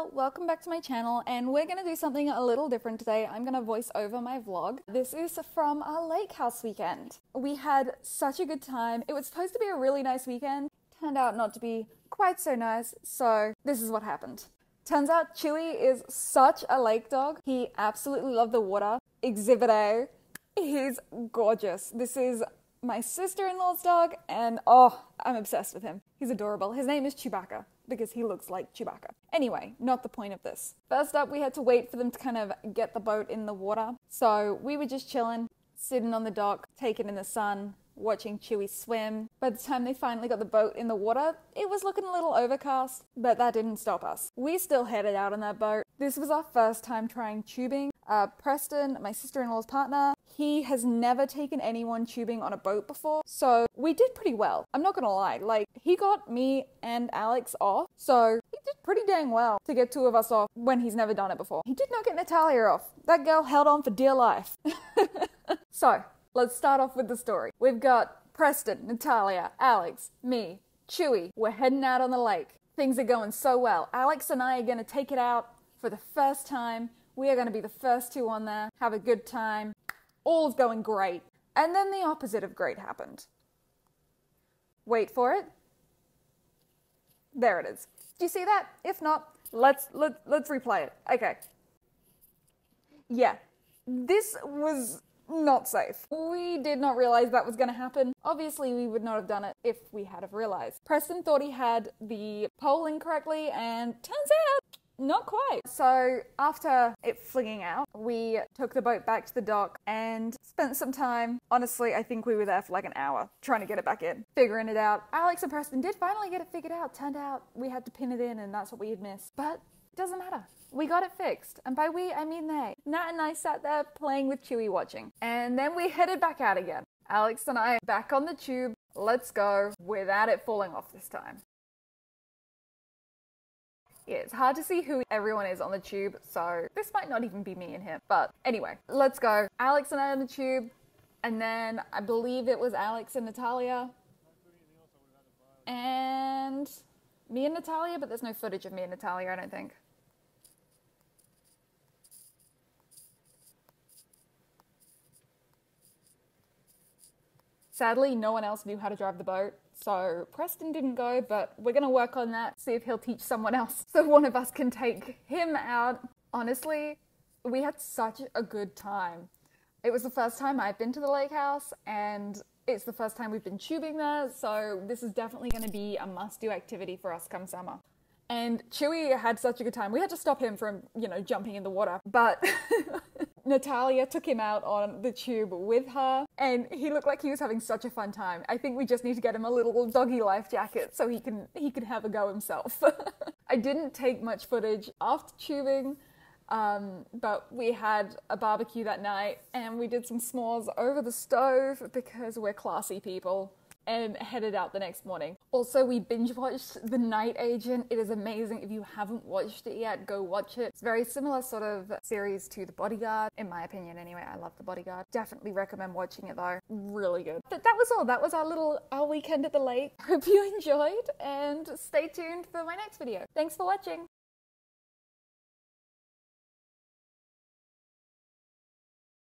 Hello, welcome back to my channel, and we're gonna do something a little different today. I'm gonna voice over my vlog. This is from our lake house weekend. We had such a good time. It was supposed to be a really nice weekend. Turned out not to be quite so nice, so this is what happened. Turns out Chewy is such a lake dog. He absolutely loved the water. Exhibit A. He's gorgeous. This is my sister-in-law's dog, and oh, I'm obsessed with him. He's adorable. His name is Chewbacca, because he looks like Chewbacca. Anyway, not the point of this. First up, we had to wait for them to kind of get the boat in the water. So we were just chilling, sitting on the dock, taking in the sun, watching Chewy swim. By the time they finally got the boat in the water, it was looking a little overcast, but that didn't stop us. We still headed out on that boat. This was our first time trying tubing. Preston, my sister-in-law's partner, he has never taken anyone tubing on a boat before, so we did pretty well. I'm not gonna lie, like, he got me and Alex off, so he did pretty dang well to get two of us off when he's never done it before. He did not get Natalia off. That girl held on for dear life. So, let's start off with the story. We've got Preston, Natalia, Alex, me, Chewy. We're heading out on the lake. Things are going so well. Alex and I are gonna take it out for the first time. We are going to be the first two on there, have a good time. All's going great. And then the opposite of great happened. Wait for it. There it is. Do you see that? If not, let's replay it. Okay. Yeah, this was not safe. We did not realize that was going to happen. Obviously, we would not have done it if we had have realized. Preston thought he had the pole incorrectly, and turns out, not quite. So after it flinging out, we took the boat back to the dock and spent some time. Honestly, I think we were there for like an hour trying to get it back in, figuring it out. Alex and Preston did finally get it figured out. Turned out we had to pin it in, and that's what we had missed. But it doesn't matter. We got it fixed. And by we, I mean they. Nat and I sat there playing with Chewy watching. And then we headed back out again. Alex and I back on the tube. Let's go without it falling off this time. Yeah, it's hard to see who everyone is on the tube, so this might not even be me and him. But anyway, let's go. Alex and I on the tube, and then I believe it was Alex and Natalia. And me and Natalia, but there's no footage of me and Natalia, I don't think. Sadly, no one else knew how to drive the boat. So Preston didn't go, but we're going to work on that, see if he'll teach someone else so one of us can take him out. Honestly, we had such a good time. It was the first time I've been to the lake house, and it's the first time we've been tubing there, so this is definitely going to be a must-do activity for us come summer. And Chewy had such a good time. We had to stop him from, jumping in the water, but Natalia took him out on the tube with her, and he looked like he was having such a fun time. I think we just need to get him a little doggy life jacket so he can have a go himself. I didn't take much footage after tubing, but we had a barbecue that night, and we did some s'mores over the stove because we're classy people, and headed out the next morning. Also, we binge watched The Night Agent. It is amazing. If you haven't watched it yet, go watch it. It's a very similar sort of series to The Bodyguard, in my opinion anyway. I love The Bodyguard. Definitely recommend watching it though. Really good. But that was all. That was our weekend at the lake. Hope you enjoyed, and stay tuned for my next video. Thanks for watching.